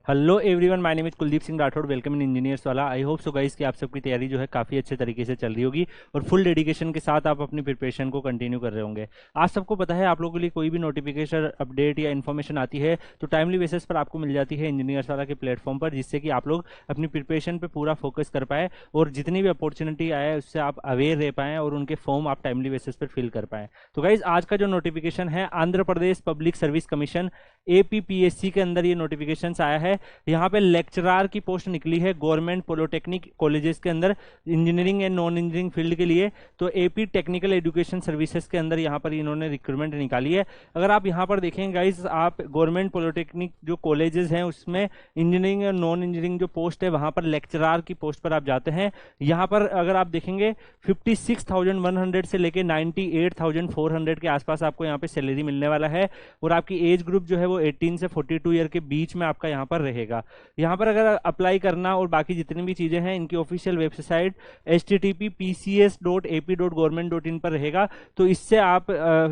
Hello everyone, my name is Kuldeep Singh Rathore. Welcome in engineers वाला। I hope so guys कि आप सबकी तैयारी जो है काफ़ी अच्छे तरीके से चल रही होगी और फुल डेडिकेशन के साथ आप अपनी प्रिपरेशन को कंटिन्यू कर रहे होंगे। आज सबको पता है, आप लोगों के लिए कोई भी नोटिफिकेशन, अपडेट या इन्फॉर्मेशन आती है तो टाइमली बेसिस पर आपको मिल जाती है इंजीनियर्स वाला के प्लेटफॉर्म पर, जिससे कि आप लोग अपनी प्रिपरेशन पर पूरा फोकस कर पाए और जितनी भी अपॉर्चुनिटी आए उससे आप अवेयर रह पाएँ और उनके फॉर्म आप टाइमली बेसिस पर फिल कर पाएँ। तो गाइज आज का जो नोटिफिकेशन है, Andhra Pradesh public service commission APPSC के अंदर ये नोटिफिकेशन आया है। यहाँ पे लेक्चरर की पोस्ट निकली है गवर्नमेंट पॉलिटेक्निक कॉलेजेस के अंदर engineering and non engineering field के लिए। तो AP टेक्निकल एजुकेशन सर्विसेज के अंदर यहाँ पर इन्होंने रिक्रूटमेंट निकाली है। अगर आप यहाँ पर देखें गाइज, आप गवर्नमेंट पॉलिटेक्निक जो कॉलेजेस हैं उसमें इंजीनियरिंग और नॉन इंजीनियरिंग जो पोस्ट है वहाँ पर लेक्चरर की पोस्ट पर आप जाते हैं। यहाँ पर अगर आप देखेंगे 56,100 से लेके 98,400 के आसपास आपको यहाँ पे सैलरी मिलने वाला है और आपकी एज ग्रुप जो है वो 18 से 42 ईयर के बीच में आपका यहाँ पर रहेगा। यहाँ पर अगर अप्लाई करना और बाकी जितनी भी चीज़ें हैं, इनकी ऑफिशियल वेबसाइट http://pcs.ap.government.in पर रहेगा। तो इससे आप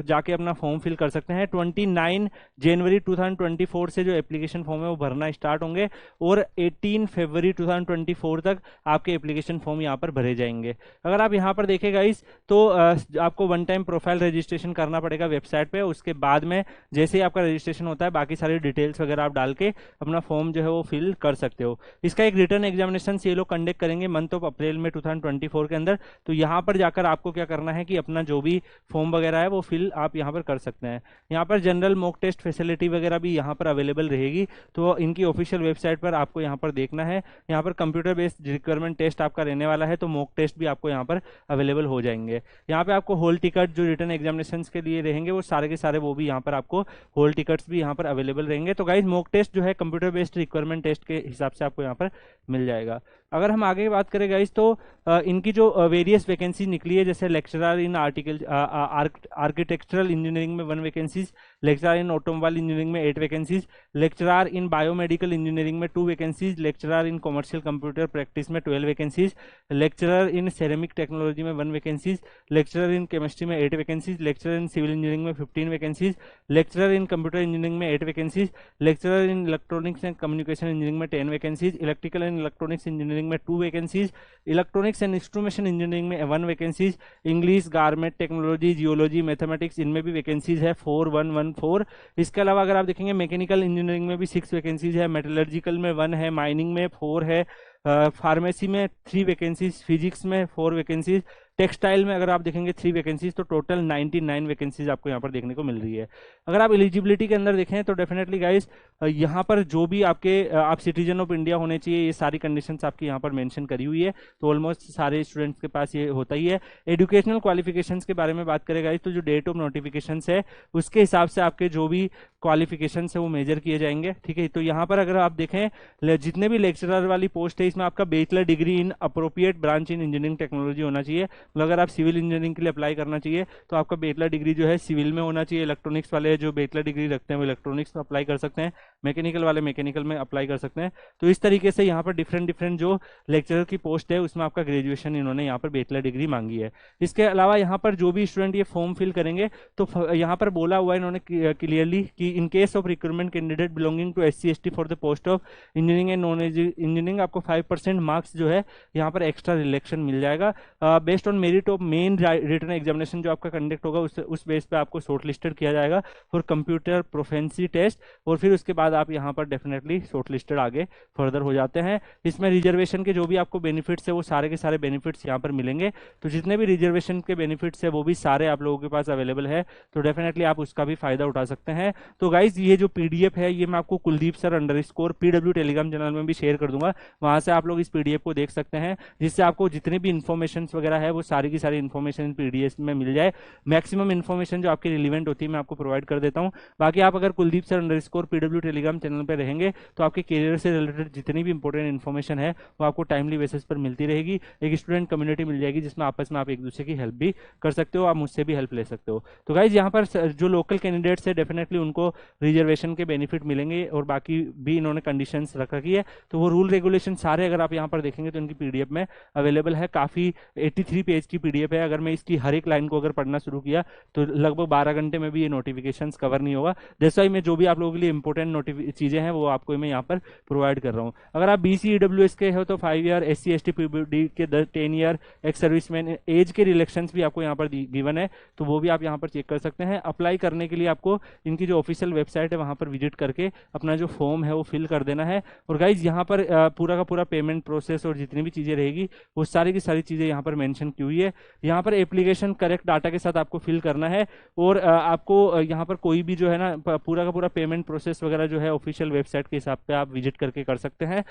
जाके अपना फॉर्म फिल कर सकते हैं। 29 जनवरी 2024 से जो एप्लीकेशन फॉर्म है वो भरना स्टार्ट होंगे और 18 फरवरी 2024 तक आपके एप्लीकेशन फॉर्म यहाँ पर भरे जाएंगे। अगर आप यहाँ पर देखें गाइस, तो आपको वन टाइम प्रोफाइल रजिस्ट्रेशन करना पड़ेगा वेबसाइट पे। उसके बाद में जैसे ही आपका रजिस्ट्रेशन होता है, बाकी सारी डिटेल्स वगैरह आप डाल के अपना फॉर्म जो है वो फिल कर सकते हो। इसका एक रिटर्न एग्जामिनेशन ये लोग कंडक्ट करेंगे मंथ ऑफ अप्रैल में 2024 के अंदर। तो यहाँ पर जाकर आपको क्या करना है कि अपना जो भी फॉर्म वगैरह है वो फिल आप यहाँ पर कर सकते हैं। यहाँ पर जनरल मॉक टेस्ट फैसिलिटी वगैरह भी यहाँ पर अवेलेबल रहेगी। तो इनकी ऑफिशियल वेबसाइट पर आपको यहाँ पर देखना है। यहाँ पर कंप्यूटर बेस्ड रिक्वायरमेंट टेस्ट आपका रहने वाला है, तो मॉक टेस्ट भी आपको यहाँ पर अवेलेबल हो जाएंगे। यहाँ पे आपको होल टिकट जो रिटर्न एग्जामिनेशन के लिए रहेंगे वो सारे के सारे वो भी यहाँ पर आपको होल टिकट्स भी यहाँ पर अवेलेबल रहेंगे। तो गाइज मॉक टेस्ट जो है कंप्यूटर बेस्ड रिक्वायरमेंट टेस्ट के हिसाब से आपको यहाँ पर मिल जाएगा। अगर हम आगे बात करें गाइज, तो इनकी जो वेरियस वैकेंसी निकली है, जैसे लेक्चरर इन आर्किटेक्चरल इंजीनियरिंग में 1 vacancies, lecturer in automobile engineering में 8 vacancies, lecturer in biomedical engineering में 2 vacancies, lecturer in commercial computer practice में 12 vacancies, lecturer in ceramic technology में 1 वैकेंसीज, लेक्चरर इन केमिस्ट्री में 8 vacancies, lecturer in civil engineering में 15 vacancies, lecturer in computer engineering में 8 vacancies, lecturer in electronics and communication engineering में 10 vacancies, electrical and electronics engineering में 2 vacancies, electronics and instrumentation engineering में 1 vacancies, English, garment technology, geology, mathematics, इनमें भी vacancies है 4114। इसके अलावा अगर आप देखेंगे मैकेनिकल इंजीनियरिंग में भी 6 वैकेंसीज है, मेटलर्जिकल में 1 है, माइनिंग में 4 है, फार्मेसी में 3 वैकेंसीज, फिजिक्स में 4 वैकेंसीज, टेक्सटाइल में अगर आप देखेंगे 3 वैकेंसीज। तो टोटल 99 वैकेंसीज आपको यहाँ पर देखने को मिल रही है। अगर आप एलिजिबिलिटी के अंदर देखें तो डेफिनेटली गाइस यहाँ पर जो भी आप सिटीजन ऑफ इंडिया होने चाहिए, ये सारी कंडीशंस आपकी यहाँ पर मेंशन करी हुई है। तो ऑलमोस्ट सारे स्टूडेंट्स के पास ये होता ही है। एजुकेशनल क्वालिफिकेशंस के बारे में बात करें गाइस, तो जो डेट ऑफ नोटिफिकेशन है उसके हिसाब से आपके जो भी क्वालिफिकेशन है वो मेजर किए जाएंगे। ठीक है, तो यहाँ पर अगर आप देखें जितने भी लेक्चरर वाली पोस्ट है, इसमें आपका bachelor degree in appropriate branch in engineering technology होना चाहिए। मतलब अगर आप सिविल इंजीनियरिंग के लिए अप्लाई करना चाहिए तो आपका बैचलर डिग्री जो है सिविल में होना चाहिए। इलेक्ट्रॉनिक्स वाले जो बैचलर डिग्री रखते हैं वो इलेक्ट्रॉनिक्स में अप्लाई कर सकते हैं, मैकेनिकल वाले मैकेनिकल में अप्लाई कर सकते हैं। तो इस तरीके से यहाँ पर डिफरेंट जो लेक्चरर की पोस्ट है उसमें आपका ग्रेजुएशन इन्होंने यहाँ पर बैचलर डिग्री मांगी है। इसके अलावा यहाँ पर जो भी स्टूडेंट ये फॉर्म फिल करेंगे तो यहाँ पर बोला हुआ है इन्होंने क्लियरली कि in case of recruitment candidate belonging to SC/ST for the post of engineering and non engineering, आपको 5% मार्क्स जो है यहाँ पर एक्स्ट्रा रिलेक्शन मिल जाएगा based on merit of main written examination जो आपका कंडक्ट होगा उस बेस पे आपको शॉर्ट लिस्टेड किया जाएगा फॉर कंप्यूटर प्रोफेंसी टेस्ट। और फिर उसके बाद आप यहाँ पर डेफिनेटली शॉर्ट लिस्टेड आगे फर्दर हो जाते हैं। इसमें रिजर्वेशन के जो भी आपको बेनिफिट्स है वो सारे के सारे बेनिफिट्स यहाँ पर मिलेंगे। तो जितने भी रिजर्वेशन के बेनिफिट्स है वो भी सारे आप लोगों के पास अवेलेबल है। तो डेफिनेटली आप उसका भी फायदा उठा सकते हैं। तो गाइज ये जो PDF है ये मैं आपको Kuldeep sir _PW Telegram channel में भी शेयर कर दूंगा। वहां से आप लोग इस PDF को देख सकते हैं, जिससे आपको जितने भी इन्फॉर्मेशन वगैरह है वो सारी की सारी इन्फॉर्मेशन PDF में मिल जाए। मैक्सिमम इन्फॉर्मेशन जो आपकी रिलीवेंट होती है मैं आपको प्रोवाइड कर देता हूं। बाकी आप अगर Kuldeep sir _PW Telegram channel पर रहेंगे तो आपके करियर से रिलेटेड जितनी भी इंपॉर्टेंट इन्फॉर्मेशन है वो आपको टाइमली बेसिस पर मिलती रहेगी। एक स्टूडेंट कम्युनिटी मिल जाएगी जिसमें आपस में आप एक दूसरे की हेल्प भी कर सकते हो, आप मुझसे भी हेल्प ले सकते हो। तो गाइज यहाँ पर जो लोकल कैंडिडेट्स है डेफिनेटली उनको रिजर्वेशन के बेनिफिट मिलेंगे और बाकी भी इन्होंने कंडीशंस रख रखी है। तो वो रूल रेगुलेशन सारे अगर आप यहाँ पर देखेंगे तो इनकी PDF में अवेलेबल है। काफ़ी 83 पेज की PDF है, अगर मैं इसकी हर एक लाइन को अगर पढ़ना शुरू किया तो लगभग 12 घंटे में भी ये नोटिफिकेशंस कवर नहीं होगा। जैसा ही मैं जो भी आप लोगों के लिए इंपॉर्टेंट चीज़ें हैं वो आपको मैं यहाँ पर प्रोवाइड कर रहा हूँ। अगर आप BC-EWS के हो तो 5 ईयर, SC/ST PWD के 10 ईयर, एक्स सर्विसमैन एज के रिलेक्शंस भी आपको यहाँ पर गिवन है, तो वो भी आप यहाँ पर चेक कर सकते हैं। अप्लाई करने के लिए आपको इनकी जो ऑफिशियल वेबसाइट है वहाँ पर विजिट करके अपना जो फॉर्म है वो फिल कर देना है। और गाइज यहाँ पर पूरा का पूरा पेमेंट प्रोसेस और जितनी भी चीज़ें रहेगी वो सारी की सारी चीज़ें यहाँ पर मेंशन की हुई है। यहाँ पर एप्लीकेशन करेक्ट डाटा के साथ आपको फिल करना है और आपको यहाँ पर कोई भी जो है ना पूरा का पूरा पेमेंट प्रोसेस वगैरह जो है ऑफिशियल वेबसाइट के हिसाब पे आप विजिट करके कर सकते हैं।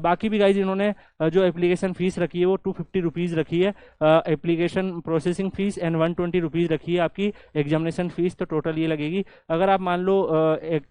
बाकी भी गाइज इन्होंने जो एप्लीकेशन फीस रखी है वो 250 रुपीज़ रखी है application processing fees, and 120 rupees रखी है आपकी एग्जामिनेशन फीस। तो टोटल ये लगेगी। अगर आप मान लो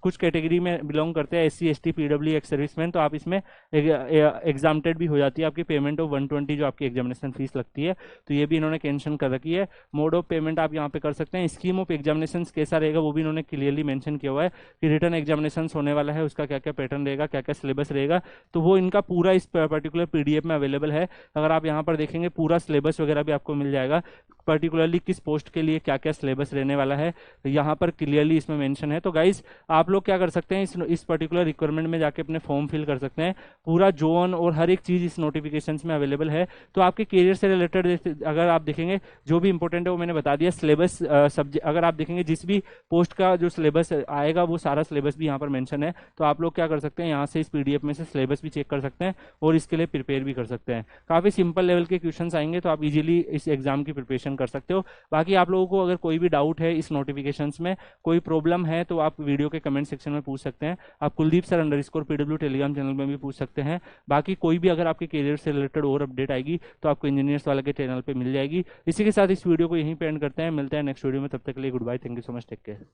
कुछ कैटेगरी में बिलोंग करते हैं, SC/ST PWD एक्स सर्विसमैन, तो आप इसमें एग्जामटेड भी हो जाती है आपकी पेमेंट ऑफ 120 जो आपकी एग्जामिनेशन फीस लगती है। तो ये भी इन्होंने कैंशन कर रखी है। मोड ऑफ पेमेंट आप यहाँ पे कर सकते हैं। स्कीम ऑफ एग्जामिनेशन कैसा रहेगा वो भी इन्होंने क्लियरली मेंशन किया हुआ है कि रिटर्न एग्जामिनेशन होने वाला है, उसका क्या क्या पैटर्न रहेगा, क्या क्या सिलेबस रहेगा, तो वो इनका पूरा इस पर्टिकुलर PDF में अवेलेबल है। अगर आप यहाँ पर देखेंगे पूरा सिलेबस वगैरह भी आपको मिल जाएगा, पर्टिकुलरली किस पोस्ट के लिए क्या क्या सिलेबस रहने वाला है यहाँ पर क्लियरली इसमें मेंशन है। तो गाइज आप लोग क्या कर सकते हैं, इस पर्टिकुलर रिक्वायरमेंट में जाके अपने फॉर्म फिल कर सकते हैं। पूरा जोन और हर एक चीज़ इस नोटिफिकेशंस में अवेलेबल है। तो आपके करियर से रिलेटेड अगर आप देखेंगे जो भी इंपॉर्टेंट है वो मैंने बता दिया। सिलेबस सब्जेक्ट अगर आप देखेंगे जिस भी पोस्ट का जो सिलेबस आएगा वो सारा सिलेबस भी यहाँ पर मेंशन है। तो आप लोग क्या कर सकते हैं, यहाँ से इस PDF में से सिलेबस भी चेक कर सकते हैं और इसके लिए प्रिपेयर भी कर सकते हैं। काफ़ी सिंपल लेवल के क्वेश्चंस आएंगे तो आप इजीली इस एग्जाम की प्रिपरेशन कर सकते हो। बाकी आप लोगों को अगर कोई भी डाउट है इस नोटिफिकेशंस में, कोई प्रॉब्लम है, तो आप वीडियो के कमेंट सेक्शन में पूछ सकते हैं। आप Kuldeep sir _PW Telegram channel में भी पूछ सकते हैं। बाकी कोई भी अगर आपके करियर से रिलेटेड और अपडेट आएगी तो आपको इंजीनियर्स वाले के चैनल पर मिल जाएगी। इसी के साथ इस वीडियो को यहीं पे एंड करते हैं। मिलते हैं नेक्स्ट वीडियो में, तब तक के लिए goodbye, thank you so much, take care.